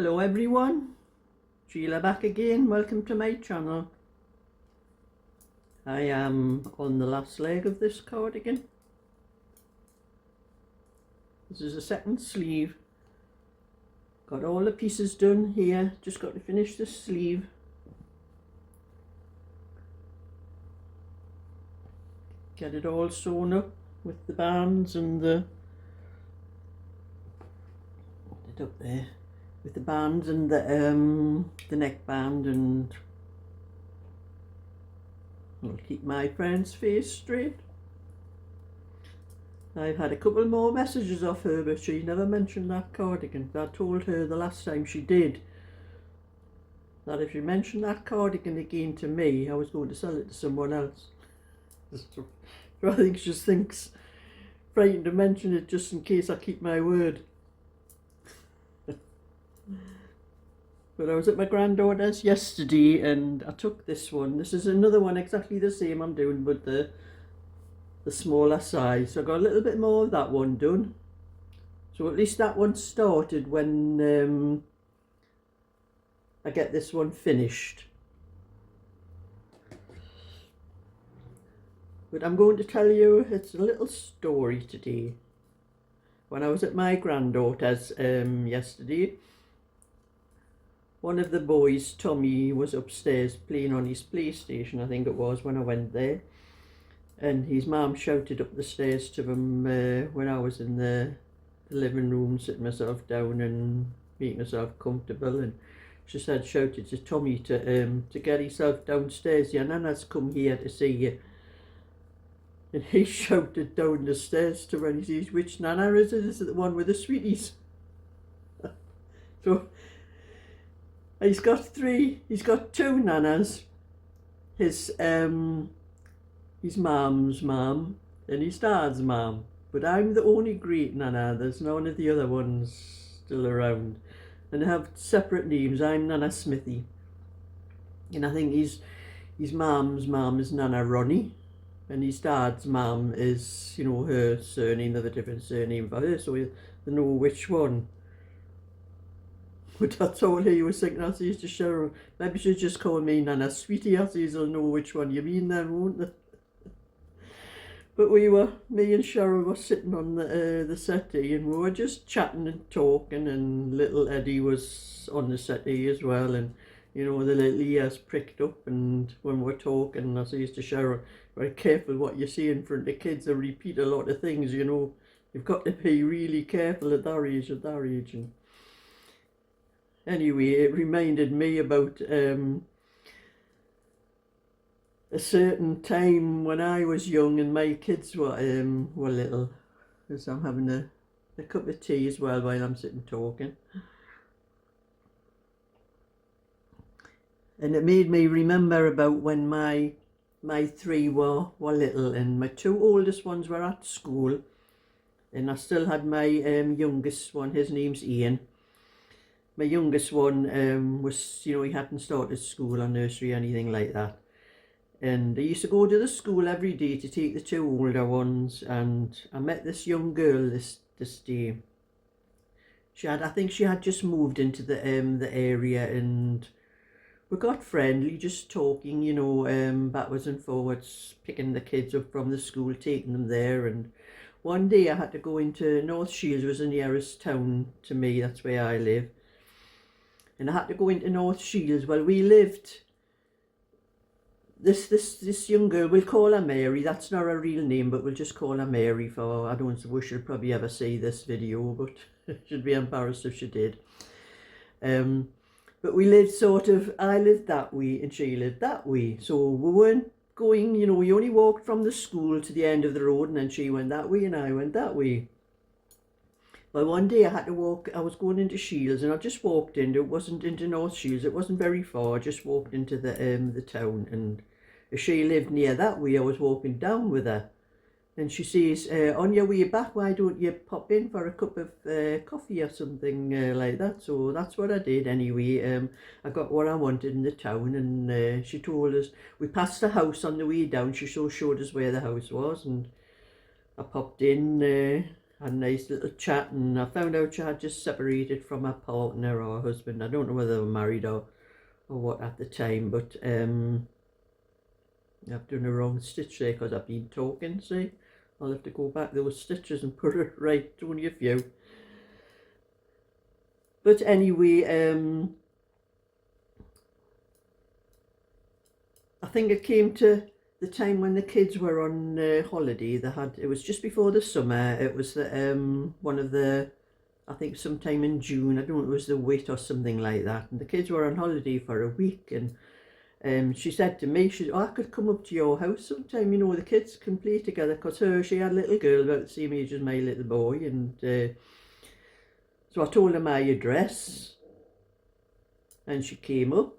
Hello everyone, Sheila back again. Welcome to my channel. I am on the last leg of this cardigan. This is the second sleeve. Got all the pieces done here, just got to finish the sleeve. Get it all sewn up with the bands and the up there with the bands and the neckband, and I'll keep my friend's face straight. I've had a couple more messages off her, but she never mentioned that cardigan. I told her the last time she did that if she mentioned that cardigan again to me, I was going to sell it to someone else. So I think she just thinks frightened to mention it just in case I keep my word. But I was at my granddaughter's yesterday and I took this one. This is another one exactly the same I'm doing, but the smaller size. So I got a little bit more of that one done. So at least that one started when I get this one finished. But I'm going to tell you, it's a little story today. When I was at my granddaughter's yesterday, one of the boys, Tommy, was upstairs playing on his PlayStation, I think it was, when I went there. And his mum shouted up the stairs to him when I was in the living room, sitting myself down and making myself comfortable. And she said, shouted to Tommy to get himself downstairs. Your nana's come here to see you. And he shouted down the stairs to her and he says, which nana is it? Is it the one with the sweeties? So he's got two nanas. His mum's mum and his dad's mum. But I'm the only great nana. There's none of the other ones still around. And they have separate names. I'm Nana Smithy. And I think his mum's mum is Nana Ronnie. And his dad's mum is, you know, her surname, they have a different surname for her, so they know which one. But that's all he was thinking. I says to Cheryl, maybe she'll just call me Nana Sweetie. I says, I'll know which one you mean then, won't they? But me and Cheryl were sitting on the settee and we were just chatting and talking, and little Eddie was on the settee as well, and you know, the little ears pricked up, and when we're talking, I says to Cheryl, very careful what you say in front of kids, they repeat a lot of things, you know. You've got to be really careful at their age, And anyway, it reminded me about a certain time when I was young and my kids were little. As I'm having a cup of tea as well while I'm sitting talking. And it made me remember about when my three were little, and my two oldest ones were at school, and I still had my youngest one. His name's Ian. My youngest one was, you know, he hadn't started school or nursery or anything like that, and I used to go to the school every day to take the two older ones. And I met this young girl this day. I think she had just moved into the area, and we got friendly, just talking, you know, backwards and forwards, picking the kids up from the school, taking them there. And one day I had to go into North Shields, was the nearest town to me, that's where I live. And I had to go into North Shields. Well, we lived, this young girl, we'll call her Mary, that's not her real name, but we'll just call her Mary for, I don't suppose she'll probably ever see this video, but she'd be embarrassed if she did. But we lived I lived that way and she lived that way. So we weren't going, you know, we only walked from the school to the end of the road, and then she went that way and I went that way. Well, one day I had to walk, I was going into Shields, and I just walked in. It wasn't into North Shields, it wasn't very far. I just walked into the town, and as she lived near that way, I was walking down with her. And she says, on your way back, why don't you pop in for a cup of coffee or something like that? So that's what I did anyway. I got what I wanted in the town, and she told us, we passed the house on the way down. She showed us where the house was, and I popped in had a nice little chat, and I found out she had just separated from her partner or her husband. I don't know whether they were married or what at the time, but I've done a wrong stitch there because I've been talking, see. I'll have to go back those stitches and put it right, only a few. But anyway, I think it came to the time when the kids were on holiday. It was just before the summer. It was one of the, I think sometime in June, I don't know, it was the Wit or something like that. And the kids were on holiday for a week, and she said to me, I could come up to your house sometime, you know, the kids can play together, because she had a little girl about the same age as my little boy, and so I told her my address, and she came up,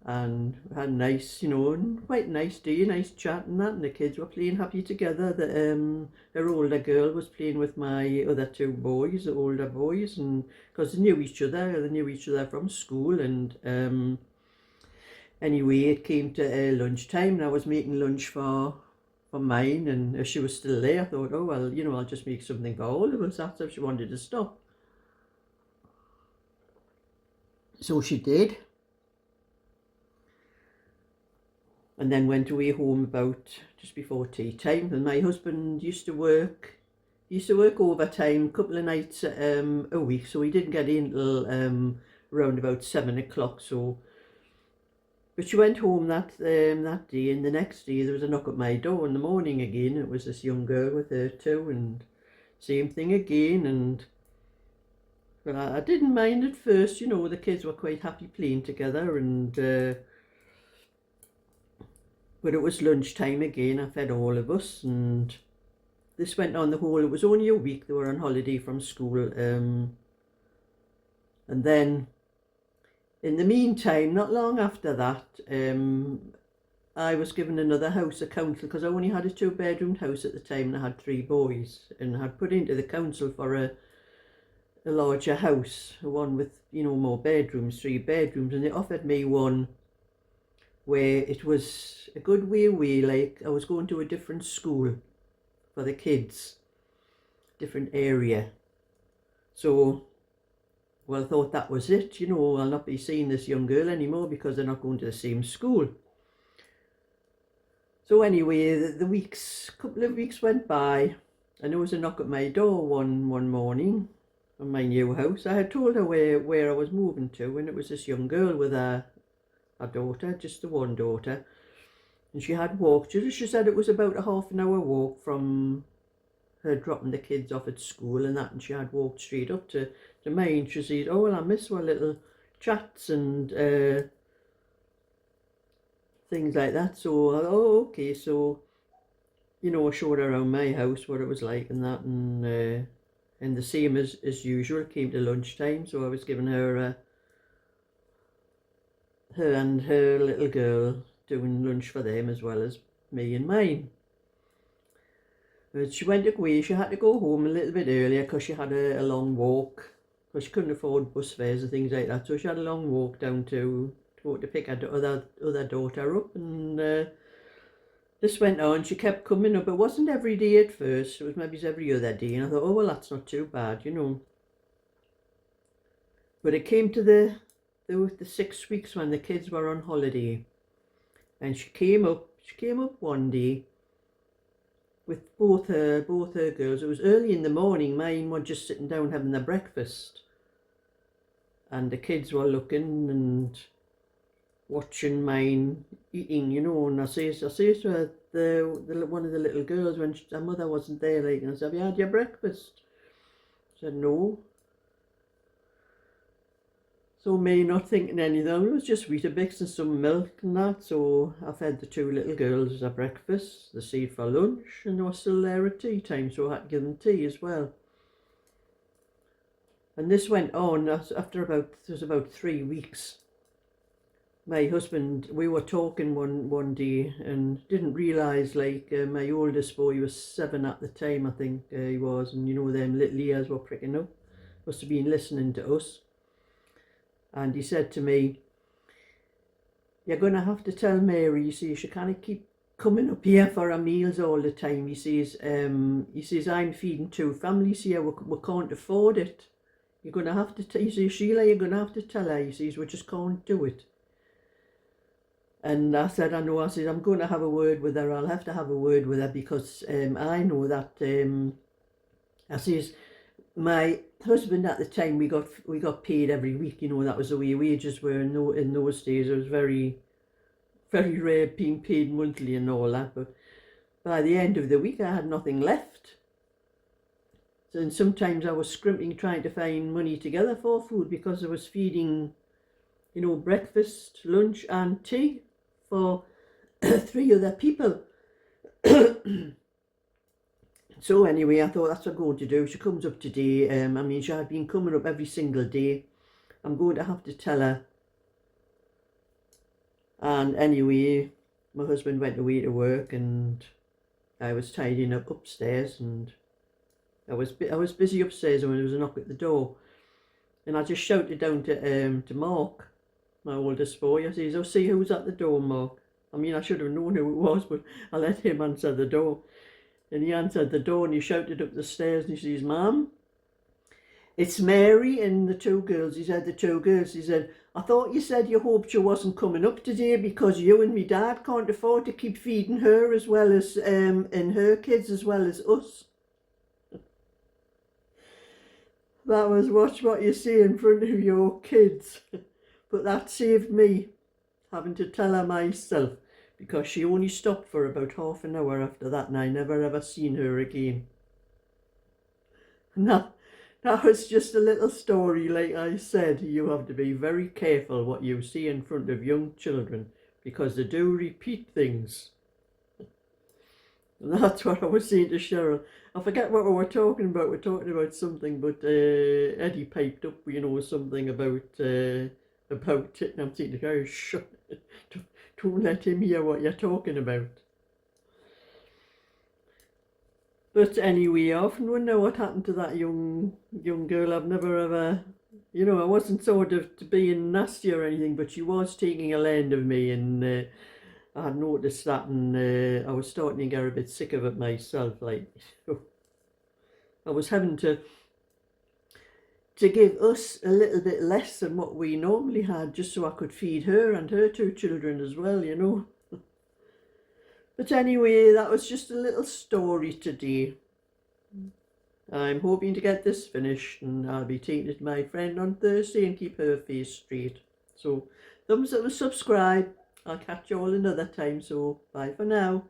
and had a nice, you know, and quite nice day, nice chat and that, and the kids were playing happy together. Her older girl was playing with my other two boys, the older boys, and because they knew each other from school, and anyway, it came to lunchtime, and I was making lunch for mine, and as she was still there, I thought, oh well, you know, I'll just make something for all of us. That's if she wanted to stop. So she did. And then went away home about just before tea time. And my husband used to work overtime a couple of nights a week, so he didn't get in till around about 7 o'clock. So, but she went home that day, and the next day there was a knock at my door in the morning again. It was this young girl with her too, and same thing again. And but I didn't mind at first, you know, the kids were quite happy playing together, and but it was lunchtime again. I fed all of us, and this went on the whole. It was only a week. They were on holiday from school, and then in the meantime, not long after that, I was given another house, a council, because I only had a 2-bedroom house at the time, and I had 3 boys, and I had put into the council for a larger house, one with, you know, more bedrooms, 3 bedrooms, and they offered me one where it was a good way away, like I was going to a different school for the kids, different area. So, well, I thought that was it, you know, I'll not be seeing this young girl anymore because they're not going to the same school. So anyway, the couple of weeks went by, and there was a knock at my door one morning on my new house. I had told her where I was moving to, and it was this young girl with her daughter, just the one daughter, and she had walked. She said it was about a half an hour walk from her dropping the kids off at school and that, and she had walked straight up to mine. She said, oh well, I miss our little chats and things like that. So oh okay, so you know, I showed her around my house what it was like and that, and the same as usual, came to lunchtime, so I was giving her her and her little girl doing lunch for them as well as me and mine. But she went away. She had to go home a little bit earlier because she had a long walk, because she couldn't afford bus fares and things like that. So she had a long walk down to go to pick her other daughter up, and this went on. She kept coming up. It wasn't every day at first. It was maybe every other day, and I thought, oh well, that's not too bad, you know. But it came to the 6 weeks when the kids were on holiday, and she came up one day with both her girls. It was early in the morning. Mine were just sitting down having their breakfast, and the kids were looking and watching mine eating, you know. And I says to her, one of the little girls, when her mother wasn't there, like, and I said, have you had your breakfast? She said no. So me not thinking anything, it was just Weetabix and some milk and that. So I fed the 2 little girls their breakfast, the seed for lunch, and they were still there at tea time, so I had to give them tea as well. And this went on after about 3 weeks. My husband, we were talking one day and didn't realise, like, my oldest boy was 7 at the time, I think he was, and you know, them little ears were pricking up, must have been listening to us. And he said to me, you're going to have to tell Mary, you see, she can't keep coming up here for our meals all the time. He says, I'm feeding 2 families here, we can't afford it. You're going to have to, he says, Sheila, you're going to have to tell her. He says, we just can't do it. And I said, I know, I said, I'm going to have a word with her. I'll have to have a word with her because I know that, I says, my husband at the time, we got paid every week, you know, that was the way wages were in those days. It was very, very rare being paid monthly and all that, but by the end of the week I had nothing left. And sometimes I was scrimping trying to find money together for food because I was feeding, you know, breakfast, lunch and tea for 3 other people. So anyway, I thought that's what I'm going to do. She comes up today. I mean, she had been coming up every single day. I'm going to have to tell her. And anyway, my husband went away to work and I was tidying up upstairs, and I was busy upstairs when there was a knock at the door, and I just shouted down to Mark, my oldest boy. I says, "Oh, see who's at the door, Mark." I mean, I should have known who it was, but I let him answer the door. And he answered the door and he shouted up the stairs and he says, "Ma'am, it's Mary and the 2 girls." He said, "The 2 girls." He said, "I thought you said you hoped you wasn't coming up today because you and me dad can't afford to keep feeding her as well as, and her kids as well as us." That was watch what you say in front of your kids. But that saved me having to tell her myself, because she only stopped for about half an hour after that and I never ever seen her again. And that was just a little story. Like I said, you have to be very careful what you see in front of young children because they do repeat things. And that's what I was saying to Cheryl. I forget what we were talking about. We're talking about something, but Eddie piped up, you know, something about it. And I'm saying to her, "Shut, don't let him hear what you're talking about." But anyway, I often wonder what happened to that young girl. I've never ever, you know, I wasn't sort of being nasty or anything, but she was taking a land of me, and I had noticed that, and I was starting to get a bit sick of it myself. Like, I was having to give us a little bit less than what we normally had, just so I could feed her and her 2 children as well, you know. But anyway, that was just a little story today. I'm hoping to get this finished, and I'll be taking it to my friend on Thursday and keep her face straight. So thumbs up and subscribe. I'll catch you all another time, so bye for now.